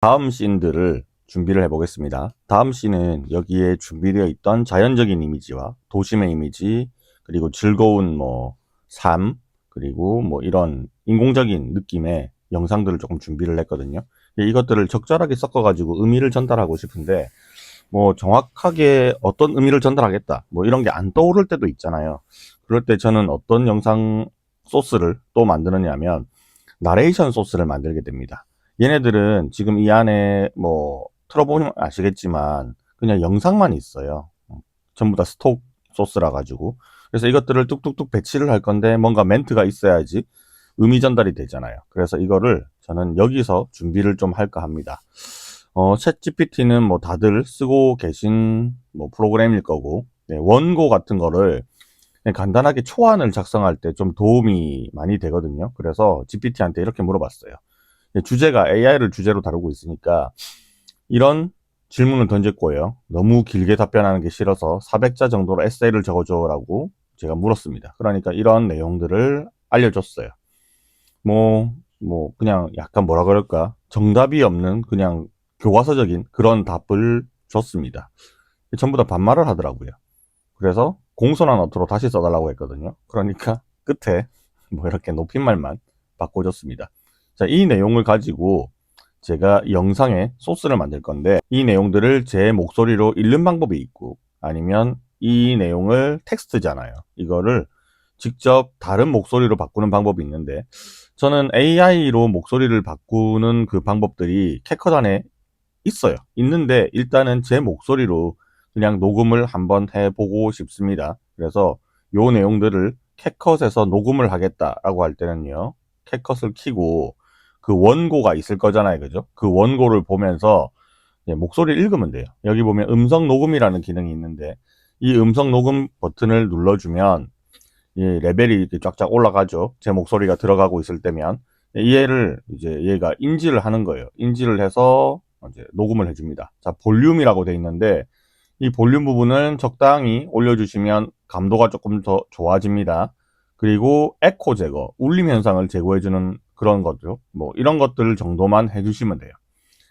다음 씬들을 준비를 해보겠습니다. 다음 씬은 여기에 준비되어 있던 자연적인 이미지와 도심의 이미지, 그리고 즐거운 삶, 그리고 이런 인공적인 느낌의 영상들을 조금 준비를 했거든요. 이것들을 적절하게 섞어가지고 의미를 전달하고 싶은데, 정확하게 어떤 의미를 전달하겠다, 이런 게 안 떠오를 때도 있잖아요. 그럴 때 저는 어떤 영상 소스를 또 만드느냐 하면, 나레이션 소스를 만들게 됩니다. 얘네들은 지금 이 안에 틀어보면 아시겠지만 그냥 영상만 있어요. 전부 다 스톡 소스라 가지고. 그래서 이것들을 뚝뚝뚝 배치를 할 건데 뭔가 멘트가 있어야지 의미 전달이 되잖아요. 그래서 이거를 저는 여기서 준비를 좀 할까 합니다. 챗 GPT는 다들 쓰고 계신 프로그램일 거고, 네, 원고 같은 거를 그냥 간단하게 초안을 작성할 때 좀 도움이 많이 되거든요. 그래서 GPT한테 이렇게 물어봤어요. 주제가 AI를 주제로 다루고 있으니까 이런 질문을 던질 거예요. 너무 길게 답변하는 게 싫어서 400자 정도로 에세이를 적어줘라고 제가 물었습니다. 그러니까 이런 내용들을 알려줬어요. 그냥 약간 뭐라 그럴까? 정답이 없는 그냥 교과서적인 그런 답을 줬습니다. 전부 다 반말을 하더라고요. 그래서 공손한 어투로 다시 써달라고 했거든요. 그러니까 끝에 이렇게 높임말만 바꿔줬습니다. 자, 이 내용을 가지고 제가 영상에 소스를 만들 건데, 이 내용들을 제 목소리로 읽는 방법이 있고, 아니면 이 내용을 텍스트잖아요. 이거를 직접 다른 목소리로 바꾸는 방법이 있는데, 저는 AI로 목소리를 바꾸는 그 방법들이 캡컷 안에 있어요. 있는데 일단은 제 목소리로 그냥 녹음을 한번 해보고 싶습니다. 그래서 요 내용들을 캡컷에서 녹음을 하겠다라고 할 때는요, 캡컷을 키고 그 원고가 있을 거잖아요, 그죠? 그 원고를 보면서 목소리를 읽으면 돼요. 여기 보면 음성 녹음이라는 기능이 있는데, 이 음성 녹음 버튼을 눌러주면 이 레벨이 이렇게 쫙쫙 올라가죠. 제 목소리가 들어가고 있을 때면 얘를 이제 얘가 인지를 하는 거예요. 인지를 해서 이제 녹음을 해줍니다. 자, 볼륨이라고 돼 있는데 이 볼륨 부분은 적당히 올려주시면 감도가 조금 더 좋아집니다. 그리고 에코 제거, 울림 현상을 제거해주는 그런 거죠. 이런 것들 정도만 해주시면 돼요.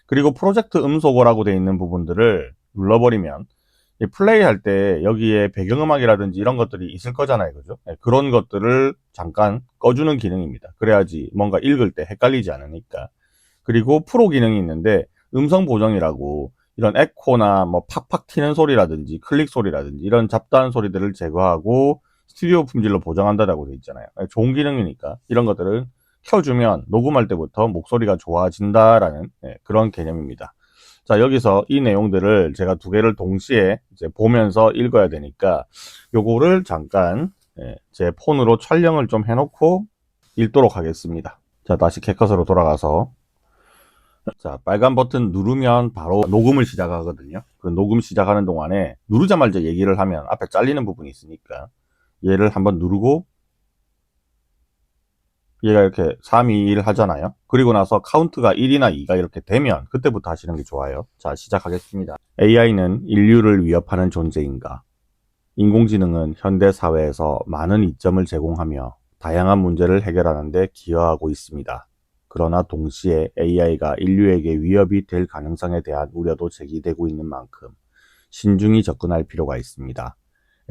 그리고 프로젝트 음소거라고 돼 있는 부분들을 눌러버리면 플레이 할 때 여기에 배경음악이라든지 이런 것들이 있을 거잖아요. 그죠? 네, 그런 것들을 잠깐 꺼주는 기능입니다. 그래야지 뭔가 읽을 때 헷갈리지 않으니까. 그리고 프로 기능이 있는데 음성 보정이라고 이런 에코나 팍팍 튀는 소리라든지 클릭 소리라든지 이런 잡다한 소리들을 제거하고 스튜디오 품질로 보정한다라고 돼 있잖아요. 네, 좋은 기능이니까 이런 것들을 켜주면 녹음할 때부터 목소리가 좋아진다라는 그런 개념입니다. 자, 여기서 이 내용들을 제가 두 개를 동시에 이제 보면서 읽어야 되니까 요거를 잠깐 제 폰으로 촬영을 좀 해놓고 읽도록 하겠습니다. 자, 다시 캡컷으로 돌아가서 자, 빨간 버튼 누르면 바로 녹음을 시작하거든요. 그 녹음 시작하는 동안에 누르자마자 얘기를 하면 앞에 잘리는 부분이 있으니까 얘를 한번 누르고 얘가 이렇게 3, 2, 1 하잖아요. 그리고 나서 카운트가 1이나 2가 이렇게 되면 그때부터 하시는 게 좋아요. 자, 시작하겠습니다. AI는 인류를 위협하는 존재인가? 인공지능은 현대 사회에서 많은 이점을 제공하며 다양한 문제를 해결하는 데 기여하고 있습니다. 그러나 동시에 AI가 인류에게 위협이 될 가능성에 대한 우려도 제기되고 있는 만큼 신중히 접근할 필요가 있습니다.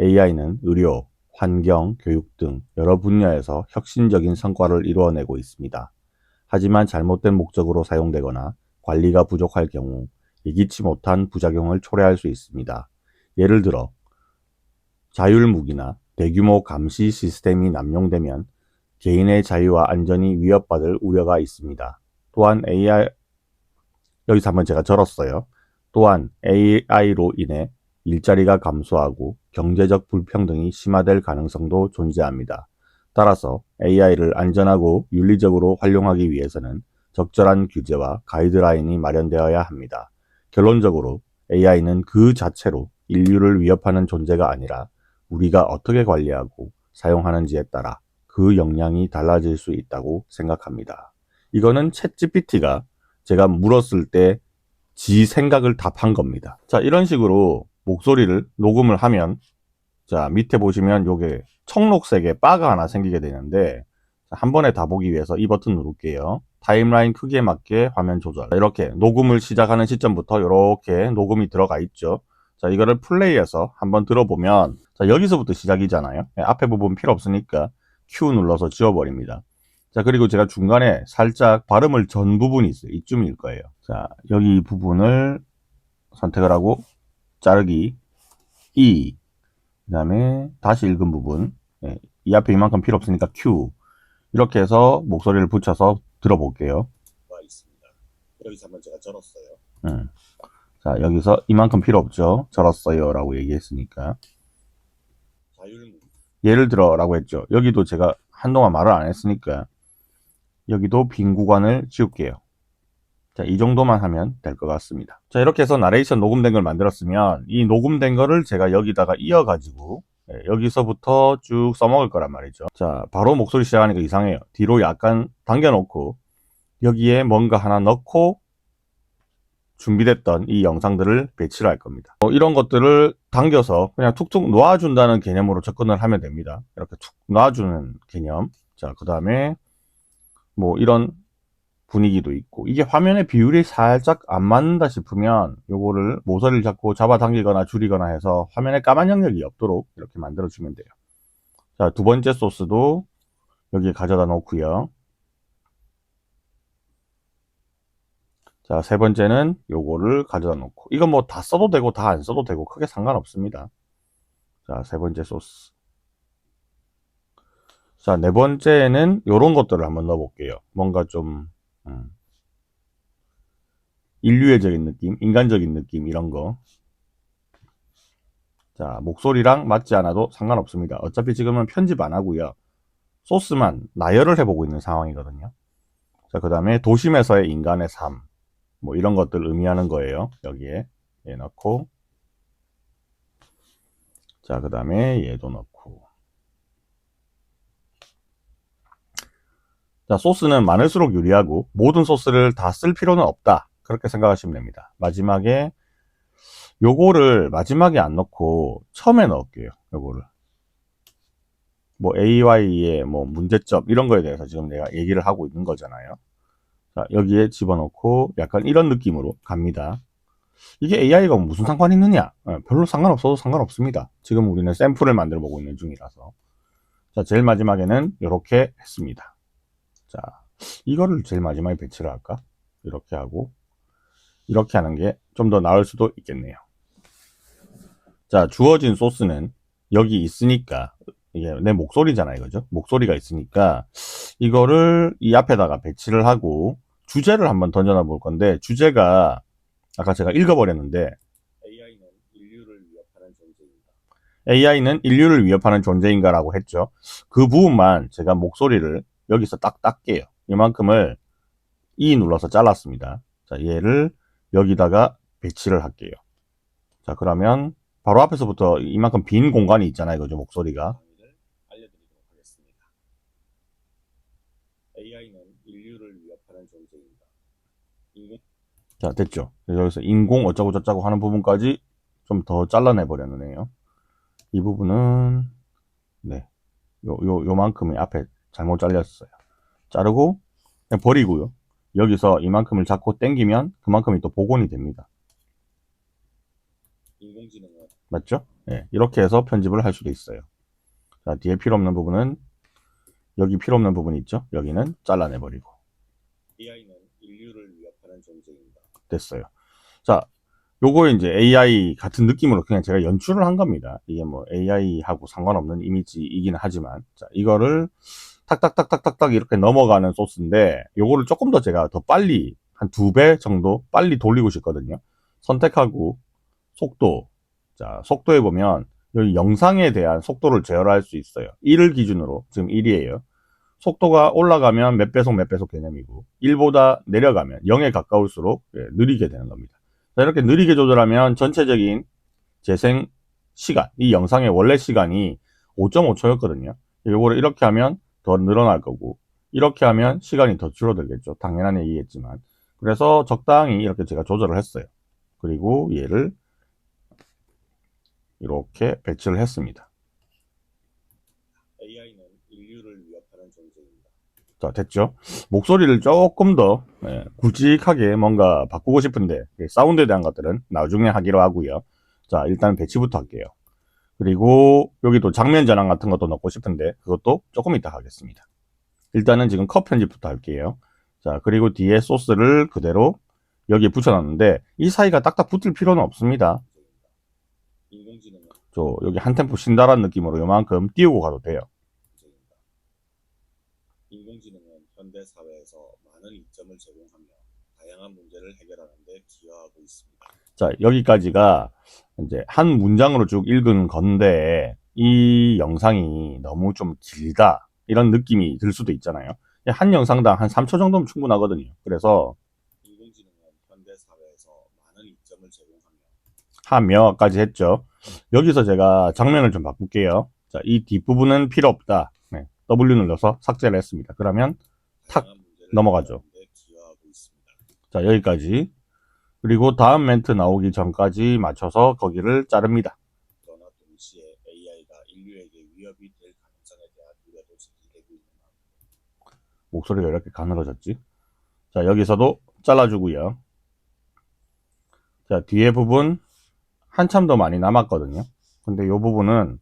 AI는 의료, 환경, 교육 등 여러 분야에서 혁신적인 성과를 이루어내고 있습니다. 하지만 잘못된 목적으로 사용되거나 관리가 부족할 경우 예기치 못한 부작용을 초래할 수 있습니다. 예를 들어 자율무기나 대규모 감시 시스템이 남용되면 개인의 자유와 안전이 위협받을 우려가 있습니다. 또한 여기서 한번 제가 절었어요. 또한 AI로 인해 일자리가 감소하고 경제적 불평등이 심화될 가능성도 존재합니다. 따라서 AI를 안전하고 윤리적으로 활용하기 위해서는 적절한 규제와 가이드라인이 마련되어야 합니다. 결론적으로 AI는 그 자체로 인류를 위협하는 존재가 아니라 우리가 어떻게 관리하고 사용하는지에 따라 그 역량이 달라질 수 있다고 생각합니다. 이거는 챗 GPT가 제가 물었을 때 지 생각을 답한 겁니다. 자, 이런 식으로 목소리를 녹음을 하면 자, 밑에 보시면 요게 청록색의 바가 하나 생기게 되는데 한 번에 다 보기 위해서 이 버튼 누를게요. 타임라인 크기에 맞게 화면 조절. 이렇게 녹음을 시작하는 시점부터 이렇게 녹음이 들어가 있죠. 자, 이거를 플레이해서 한번 들어보면, 자, 여기서부터 시작이잖아요. 앞에 부분 필요 없으니까 Q 눌러서 지워버립니다. 자, 그리고 제가 중간에 살짝 발음을 전 부분이 있어요. 이쯤일 거예요. 자, 여기 이 부분을 선택을 하고 자르기 E, 그 다음에 다시 읽은 부분, 이 앞에 이만큼 필요 없으니까 Q, 이렇게 해서 목소리를 붙여서 들어볼게요. 있습니다. 여기서 한번 제가 절었어요. 자, 여기서 이만큼 필요 없죠. 절었어요 라고 얘기했으니까. 예를 들어 라고 했죠. 여기도 제가 한동안 말을 안 했으니까 여기도 빈 구간을 지울게요. 자, 이 정도만 하면 될 것 같습니다. 자, 이렇게 해서 나레이션 녹음된 걸 만들었으면 이 녹음된 거를 제가 여기다가 이어가지고 여기서부터 쭉 써먹을 거란 말이죠. 자, 바로 목소리 시작하니까 이상해요. 뒤로 약간 당겨놓고 여기에 뭔가 하나 넣고 준비됐던 이 영상들을 배치를 할 겁니다. 이런 것들을 당겨서 그냥 툭툭 놓아준다는 개념으로 접근을 하면 됩니다. 이렇게 툭 놔주는 개념. 자, 그 다음에 뭐 이런 분위기도 있고, 이게 화면의 비율이 살짝 안 맞는다 싶으면 요거를 모서리를 잡고 잡아당기거나 줄이거나 해서 화면에 까만 영역이 없도록 이렇게 만들어 주면 돼요. 자, 두 번째 소스도 여기에 가져다 놓고요. 자, 세 번째는 요거를 가져다 놓고, 이건 뭐 다 써도 되고 다 안 써도 되고 크게 상관없습니다. 자, 세 번째 소스. 자, 네 번째는 요런 것들을 한번 넣어 볼게요. 뭔가 좀 인류애적인 느낌, 인간적인 느낌, 이런 거. 자, 목소리랑 맞지 않아도 상관없습니다. 어차피 지금은 편집 안 하고요. 소스만 나열을 해보고 있는 상황이거든요. 자, 그 다음에 도심에서의 인간의 삶, 뭐 이런 것들 의미하는 거예요. 여기에 얘 넣고, 자, 그 다음에 얘도 넣고. 자, 소스는 많을수록 유리하고 모든 소스를 다 쓸 필요는 없다, 그렇게 생각하시면 됩니다. 마지막에 요거를 마지막에 안 넣고 처음에 넣을게요. 요거를 뭐 AI의 뭐 문제점 이런 거에 대해서 지금 내가 얘기를 하고 있는 거잖아요. 자, 여기에 집어넣고 약간 이런 느낌으로 갑니다. 이게 AI가 무슨 상관이 있느냐? 별로 상관없어도 상관없습니다. 지금 우리는 샘플을 만들어 보고 있는 중이라서. 자, 제일 마지막에는 이렇게 했습니다. 자, 이거를 제일 마지막에 배치를 할까? 이렇게 하고 이렇게 하는 게 좀 더 나을 수도 있겠네요. 자, 주어진 소스는 여기 있으니까, 이게 내 목소리잖아 이거죠. 목소리가 있으니까 이거를 이 앞에다가 배치를 하고 주제를 한번 던져놔 볼 건데, 주제가 아까 제가 읽어버렸는데 AI는 인류를 위협하는 존재인가 라고 했죠. 그 부분만 제가 목소리를 여기서 딱 닦게요. 이만큼을 E 눌러서 잘랐습니다. 자, 얘를 여기다가 배치를 할게요. 자, 그러면 바로 앞에서부터 이만큼 빈 공간이 있잖아요, 이거죠, 목소리가. 알려드리도록 하겠습니다. AI는 인류를 위협하는 존재입니다. 자, 됐죠. 여기서 인공 어쩌고 저쩌고 하는 부분까지 좀 더 잘라내 버렸네요. 이 부분은 네, 요만큼이 앞에 잘못 잘렸어요. 자르고 그냥 버리고요. 여기서 이만큼을 잡고 당기면 그만큼이 또 복원이 됩니다. 인공지능은 맞죠? 네, 이렇게 해서 편집을 할 수도 있어요. 자, 뒤에 필요 없는 부분은, 여기 필요 없는 부분이 있죠? 여기는 잘라내 버리고. AI는 인류를 위협하는 존재입니다. 됐어요. 자, 요거 이제 AI 같은 느낌으로 그냥 제가 연출을 한 겁니다. 이게 뭐 AI하고 상관없는 이미지이긴 하지만, 자, 이거를 탁탁탁탁탁탁 이렇게 넘어가는 소스인데, 요거를 조금 더 제가 더 빨리, 한 2배 정도 빨리 돌리고 싶거든요. 선택하고 속도. 자, 속도에 보면 여기 영상에 대한 속도를 제어할 수 있어요. 1을 기준으로 지금 1이에요. 속도가 올라가면 몇 배속 몇 배속 개념이고 1보다 내려가면 0에 가까울수록 느리게 되는 겁니다. 자, 이렇게 느리게 조절하면 전체적인 재생 시간, 이 영상의 원래 시간이 5.5초였거든요. 이거를 이렇게 하면 더 늘어날 거고, 이렇게 하면 시간이 더 줄어들겠죠. 당연한 얘기겠지만. 그래서 적당히 이렇게 제가 조절을 했어요. 그리고 얘를 이렇게 배치를 했습니다. AI는 인류를 위협하는 존재입니다. 자, 됐죠? 목소리를 조금 더 굵직하게 뭔가 바꾸고 싶은데 사운드에 대한 것들은 나중에 하기로 하고요. 자, 일단 배치부터 할게요. 그리고 여기도 장면 전환 같은 것도 넣고 싶은데 그것도 조금 이따 하겠습니다. 일단은 지금 컷 편집부터 할게요. 자, 그리고 뒤에 소스를 그대로 여기에 붙여놨는데 이 사이가 딱딱 붙을 필요는 없습니다. 저 여기 한 템포 쉰다라는 느낌으로 요만큼 띄우고 가도 돼요. 인공지능은 현대 사회에서 많은 이점을 제공하며 다양한 문제를 해결하는 데 기여하고 있습니다. 자, 여기까지가 이제 한 문장으로 쭉 읽은 건데 이 영상이 너무 좀 길다 이런 느낌이 들 수도 있잖아요. 한 영상당 한 3초 정도면 충분하거든요. 그래서 인공지능은 현대 사회에서 많은 이점을 제공하며 하며까지 했죠. 여기서 제가 장면을 좀 바꿀게요. 자, 이 뒷부분은 필요 없다. 네, W 눌러서 삭제를 했습니다. 그러면 탁 넘어가죠. 자, 여기까지. 그리고 다음 멘트 나오기 전까지 맞춰서 거기를 자릅니다. 그러나 동시에 AI가 인류에게 위협이 될 가능성에 대한 우려도 제기되고 있는 목소리가 이렇게 가늘어졌지. 자, 여기서도 잘라주고요. 자, 뒤에 부분 한참 더 많이 남았거든요. 근데 이 부분은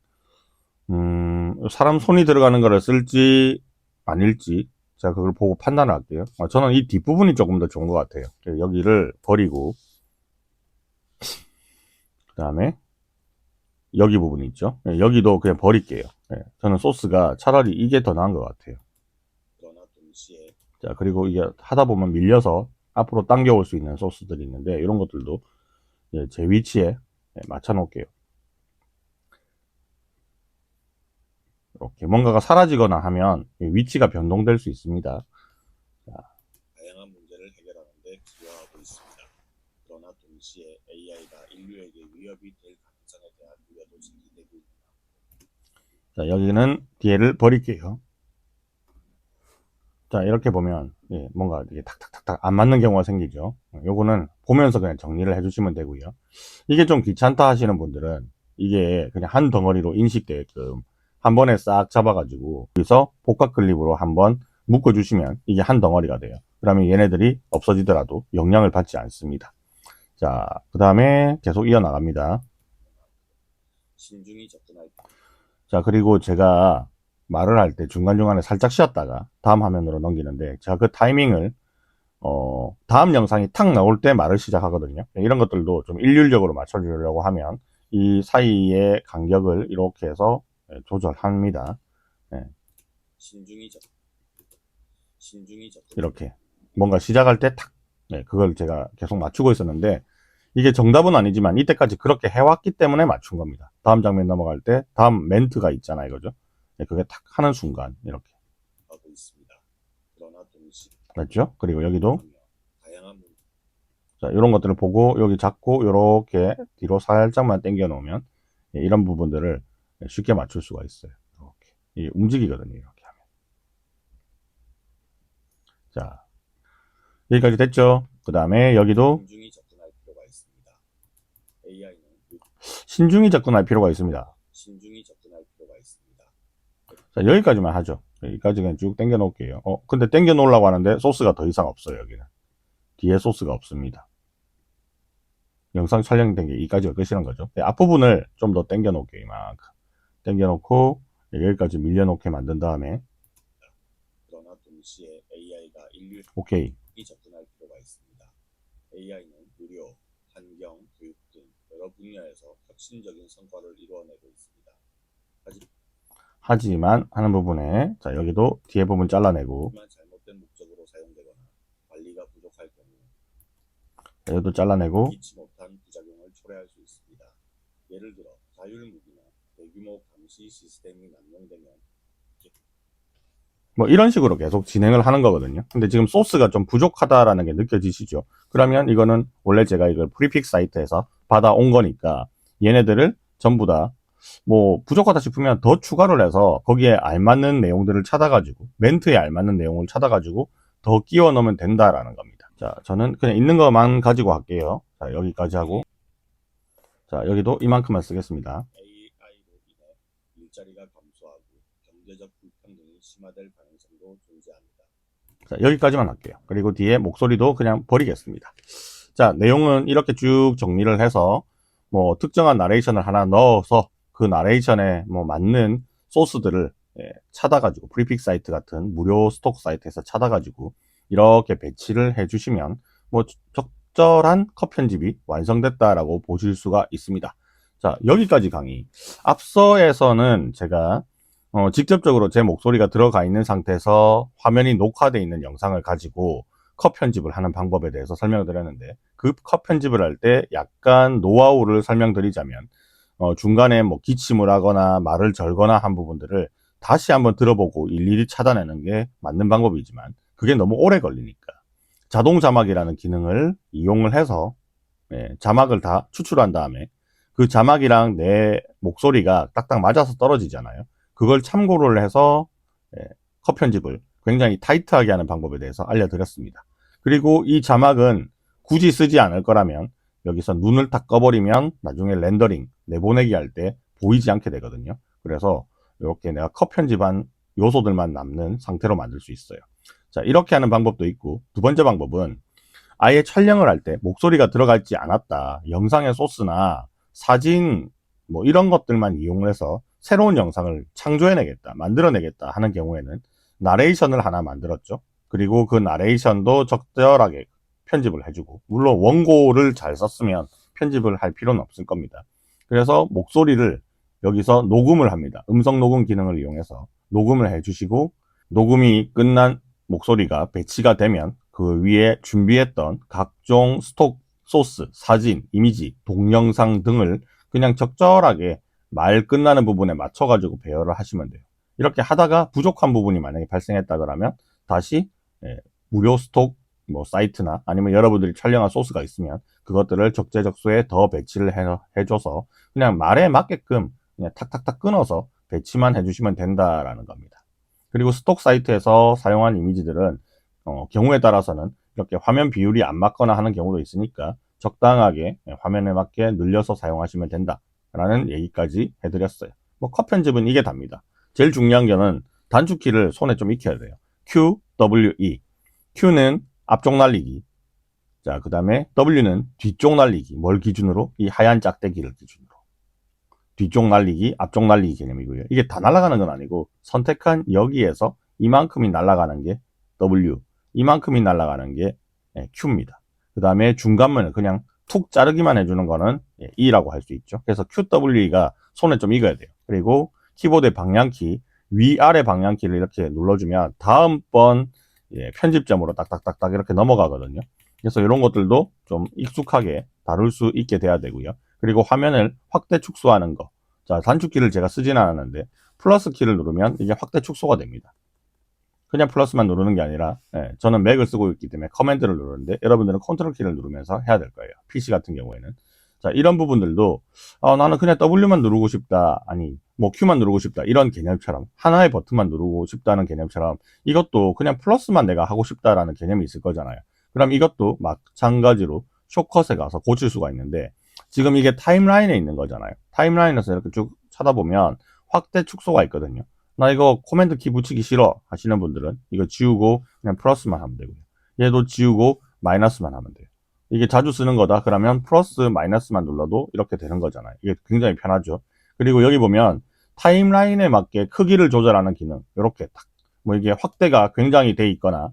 사람 손이 들어가는 거를 쓸지 아닐지 제가 그걸 보고 판단을 할게요. 저는 이 뒷부분이 조금 더 좋은 것 같아요. 여기를 버리고 그 다음에 여기 부분 있죠. 여기도 그냥 버릴게요. 저는 소스가 차라리 이게 더 나은 것 같아요. 그러나 동시에 자, 그리고 이게 하다 보면 밀려서 앞으로 당겨올 수 있는 소스들이 있는데 이런 것들도 제 위치에 맞춰 놓을게요. 이렇게 뭔가가 사라지거나 하면 위치가 변동될 수 있습니다. 다양한 문제를 해결하는 데 기여하고 있습니다. 그러나 동시에 AI가 인류에게 위협이 될 가능성에 대한 우려도 제기되고 있는 자, 여기는 뒤에를 버릴게요. 자, 이렇게 보면 뭔가 이게 탁탁탁탁 안 맞는 경우가 생기죠. 요거는 보면서 그냥 정리를 해주시면 되고요. 이게 좀 귀찮다 하시는 분들은 이게 그냥 한 덩어리로 인식되게끔 한 번에 싹 잡아가지고 여기서 복합 클립으로 한번 묶어주시면 이게 한 덩어리가 돼요. 그러면 얘네들이 없어지더라도 영향을 받지 않습니다. 자, 그 다음에 계속 이어나갑니다. 신중히 접근할 자, 그리고 제가 말을 할 때 중간중간에 살짝 쉬었다가 다음 화면으로 넘기는데 제가 그 타이밍을 다음 영상이 탁 나올 때 말을 시작하거든요. 이런 것들도 좀 일률적으로 맞춰주려고 하면 이 사이의 간격을 이렇게 해서 조절합니다. 신중히 접근 이렇게 뭔가 시작할 때 탁, 그걸 제가 계속 맞추고 있었는데 이게 정답은 아니지만 이때까지 그렇게 해왔기 때문에 맞춘 겁니다. 다음 장면 넘어갈 때 다음 멘트가 있잖아요, 이거죠. 그게 탁 하는 순간 이렇게 하고 있습니다. 그러나 동시에 맞죠? 그리고 여기도 다양한 자, 이런 것들을 보고 여기 잡고 이렇게 뒤로 살짝만 당겨 놓으면 이런 부분들을 쉽게 맞출 수가 있어요. 이렇게 이게 움직이거든요. 이렇게 하면. 자, 여기까지 됐죠? 그 다음에 여기도 신중히 접근할 필요가 있습니다. AI는 신중히 접근할 필요가 있습니다. 신중히 접근할 필요가 있습니다. 자, 여기까지만 하죠. 여기까지 그냥 쭉 당겨 놓을게요. 근데 당겨 놓으려고 하는데 소스가 더 이상 없어요. 여기는 뒤에 소스가 없습니다. 영상 촬영된 게 여기까지가 끝이란 거죠. 앞부분을 좀 더 당겨 놓을게요. 이만큼 당겨 놓고 여기까지 밀려 놓게 만든 다음에 그러나 동시에 AI가 인류에 오케이. 접근할 필요가 있습니다. AI는 의료, 환경, 교육 등 여러 분야에서 혁신적인 성과를 이루어내고 있습니다. 하지만 하는 부분에 자, 여기도 뒤에 부분 잘라내고 잘못된 목적으로 사용되거나 관리가 부족할 경우 여기도 잘라내고 예기치 못한 부작용을 초래할 수 있습니다. 예를 들어 자율 무기나 대규모 감시 시스템이 난용되면 뭐 이런 식으로 계속 진행을 하는 거거든요. 근데 지금 소스가 좀 부족하다라는 게 느껴지시죠? 그러면 이거는 원래 제가 이걸 프리픽 사이트에서 받아온 거니까 얘네들을 전부 다 뭐 부족하다 싶으면 더 추가를 해서 거기에 알맞는 내용들을 찾아가지고 멘트에 알맞는 내용을 찾아가지고 더 끼워 넣으면 된다라는 겁니다. 자, 저는 그냥 있는 것만 가지고 할게요. 자, 여기까지 하고 자, 여기도 이만큼만 쓰겠습니다. AI로 인해 일자리가 감소하고 경제적 불평등이 심화될 가능성도 존재합니다. 자, 여기까지만 할게요. 그리고 뒤에 목소리도 그냥 버리겠습니다. 자, 내용은 이렇게 쭉 정리를 해서 뭐 특정한 나레이션을 하나 넣어서 그 나레이션에 뭐 맞는 소스들을 찾아가지고 프리픽 사이트 같은 무료 스톡 사이트에서 찾아가지고 이렇게 배치를 해주시면 뭐 적절한 컷 편집이 완성됐다라고 보실 수가 있습니다. 자, 여기까지 강의. 앞서에서는 제가 직접적으로 제 목소리가 들어가 있는 상태에서 화면이 녹화되어 있는 영상을 가지고 컷 편집을 하는 방법에 대해서 설명을 드렸는데, 그 컷 편집을 할 때 약간 노하우를 설명드리자면 중간에 뭐 기침을 하거나 말을 절거나 한 부분들을 다시 한번 들어보고 일일이 찾아내는 게 맞는 방법이지만 그게 너무 오래 걸리니까 자동 자막이라는 기능을 이용을 해서 자막을 다 추출한 다음에 그 자막이랑 내 목소리가 딱딱 맞아서 떨어지잖아요. 그걸 참고를 해서 컷 편집을 굉장히 타이트하게 하는 방법에 대해서 알려드렸습니다. 그리고 이 자막은 굳이 쓰지 않을 거라면 여기서 눈을 딱 꺼버리면 나중에 렌더링, 내보내기 할 때 보이지 않게 되거든요. 그래서 이렇게 내가 컷 편집한 요소들만 남는 상태로 만들 수 있어요. 자, 이렇게 하는 방법도 있고, 두 번째 방법은 아예 촬영을 할 때 목소리가 들어가지 않았다, 영상의 소스나 사진 뭐 이런 것들만 이용을 해서 새로운 영상을 창조해내겠다, 만들어내겠다 하는 경우에는 나레이션을 하나 만들었죠. 그리고 그 나레이션도 적절하게 편집을 해주고, 물론 원고를 잘 썼으면 편집을 할 필요는 없을 겁니다. 그래서 목소리를 여기서 녹음을 합니다. 음성 녹음 기능을 이용해서 녹음을 해주시고, 녹음이 끝난 목소리가 배치가 되면 그 위에 준비했던 각종 스톡 소스, 사진, 이미지, 동영상 등을 그냥 적절하게 말 끝나는 부분에 맞춰가지고 배열을 하시면 돼요. 이렇게 하다가 부족한 부분이 만약에 발생했다 그러면 다시 무료 스톡 뭐 사이트나 아니면 여러분들이 촬영한 소스가 있으면 그것들을 적재적소에 더 배치를 해줘서 그냥 말에 맞게끔 그냥 탁탁탁 끊어서 배치만 해주시면 된다라는 겁니다. 그리고 스톡 사이트에서 사용한 이미지들은 경우에 따라서는 이렇게 화면 비율이 안 맞거나 하는 경우도 있으니까 적당하게 화면에 맞게 늘려서 사용하시면 된다라는 얘기까지 해드렸어요. 뭐 컷 편집은 이게 답니다. 제일 중요한 거는 단축키를 손에 좀 익혀야 돼요. Q, W, E. Q는 앞쪽 날리기. 자, 그 다음에 W는 뒤쪽 날리기. 뭘 기준으로? 이 하얀 짝대기를 기준으로. 뒤쪽 날리기, 앞쪽 날리기 개념이고요. 이게 다 날아가는 건 아니고 선택한 여기에서 이만큼이 날아가는 게 W, 이만큼이 날아가는 게 Q입니다. 그 다음에 중간면을 그냥 툭 자르기만 해주는 거는 E라고 할 수 있죠. 그래서 QW가 손에 좀 익어야 돼요. 그리고 키보드의 방향키, 위아래 방향키를 이렇게 눌러주면 다음번 편집점으로 딱딱딱딱 이렇게 넘어가거든요. 그래서 이런 것들도 좀 익숙하게 다룰 수 있게 돼야 되고요. 그리고 화면을 확대 축소하는 거. 자, 단축키를 제가 쓰진 않았는데 플러스 키를 누르면 이게 확대 축소가 됩니다. 그냥 플러스만 누르는 게 아니라 저는 맥을 쓰고 있기 때문에 커맨드를 누르는데 여러분들은 컨트롤 키를 누르면서 해야 될 거예요. PC 같은 경우에는. 자, 이런 부분들도 나는 그냥 W만 누르고 싶다, 아니 뭐 Q만 누르고 싶다, 이런 개념처럼 하나의 버튼만 누르고 싶다는 개념처럼 이것도 그냥 플러스만 내가 하고 싶다라는 개념이 있을 거잖아요. 그럼 이것도 마찬가지로 숏컷에 가서 고칠 수가 있는데, 지금 이게 타임라인에 있는 거잖아요. 타임라인에서 이렇게 쭉 찾아보면 확대 축소가 있거든요. 나 이거 코맨드 키 붙이기 싫어 하시는 분들은 이거 지우고 그냥 플러스만 하면 되고요. 얘도 지우고 마이너스만 하면 돼요. 이게 자주 쓰는 거다 그러면 플러스 마이너스만 눌러도 이렇게 되는 거잖아요. 이게 굉장히 편하죠. 그리고 여기 보면 타임라인에 맞게 크기를 조절하는 기능, 이렇게 딱 뭐 이게 확대가 굉장히 돼 있거나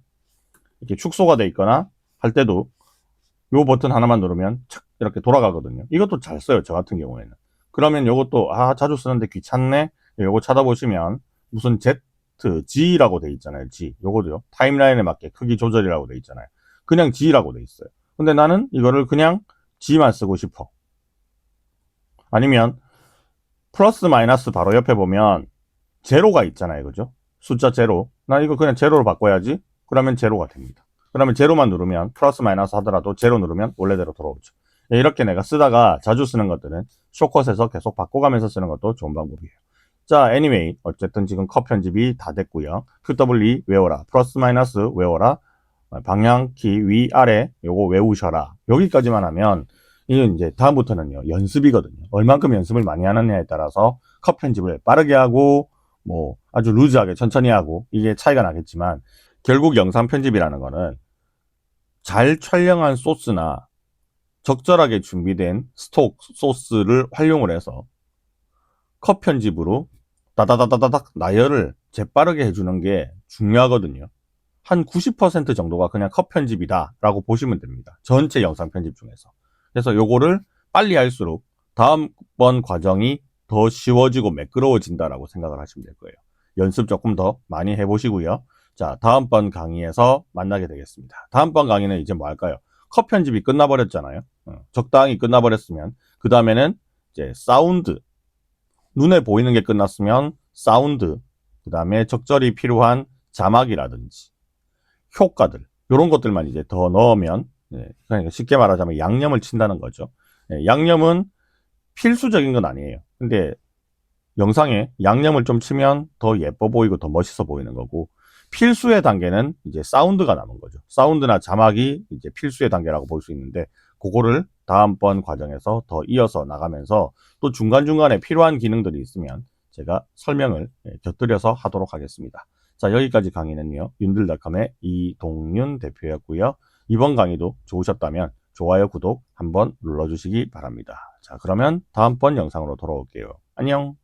이렇게 축소가 돼 있거나 할 때도 요 버튼 하나만 누르면 착 이렇게 돌아가거든요. 이것도 잘 써요, 저 같은 경우에는. 그러면 요것도 자주 쓰는데 귀찮네, 요거 찾아보시면 무슨 G라고 돼 있잖아요. G. 요거도요. 타임라인에 맞게 크기 조절이라고 돼 있잖아요. 그냥 G라고 돼 있어요. 근데 나는 이거를 그냥 G만 쓰고 싶어. 아니면 플러스 마이너스 바로 옆에 보면 제로가 있잖아요. 그죠? 숫자 제로. 나 이거 그냥 제로로 바꿔야지. 그러면 제로가 됩니다. 그러면 제로만 누르면 플러스 마이너스 하더라도 제로 누르면 원래대로 돌아오죠. 이렇게 내가 쓰다가 자주 쓰는 것들은 숏컷에서 계속 바꿔가면서 쓰는 것도 좋은 방법이에요. 자, anyway, 어쨌든 지금 컷 편집이 다 됐고요. QW 외워라, 플러스 마이너스 외워라, 방향키 위아래 요거 외우셔라. 여기까지만 하면 이건 이제 다음부터는요 연습이거든요. 얼만큼 연습을 많이 하느냐에 따라서 컷 편집을 빠르게 하고 뭐 아주 루즈하게 천천히 하고 이게 차이가 나겠지만, 결국 영상 편집이라는 거는 잘 촬영한 소스나 적절하게 준비된 스톡 소스를 활용을 해서 컷 편집으로 다다다다닥 나열을 재빠르게 해주는 게 중요하거든요. 한 90% 정도가 그냥 컷 편집이다 라고 보시면 됩니다. 전체 영상 편집 중에서. 그래서 요거를 빨리 할수록 다음번 과정이 더 쉬워지고 매끄러워진다라고 생각을 하시면 될 거예요. 연습 조금 더 많이 해보시고요. 자, 다음번 강의에서 만나게 되겠습니다. 다음번 강의는 이제 뭐 할까요? 컷 편집이 끝나버렸잖아요. 적당히 끝나버렸으면 그 다음에는 이제 사운드, 눈에 보이는 게 끝났으면 사운드, 그 다음에 적절히 필요한 자막이라든지 효과들, 이런 것들만 이제 더 넣으면, 그러니까 쉽게 말하자면 양념을 친다는 거죠. 양념은 필수적인 건 아니에요. 근데 영상에 양념을 좀 치면 더 예뻐 보이고 더 멋있어 보이는 거고, 필수의 단계는 이제 사운드가 남은 거죠. 사운드나 자막이 이제 필수의 단계라고 볼 수 있는데, 그거를 다음번 과정에서 더 이어서 나가면서 또 중간중간에 필요한 기능들이 있으면 제가 설명을 곁들여서 하도록 하겠습니다. 자, 여기까지 강의는요, 윤들닷컴의 이동윤 대표였고요. 이번 강의도 좋으셨다면 좋아요, 구독 한번 눌러주시기 바랍니다. 자, 그러면 다음번 영상으로 돌아올게요. 안녕.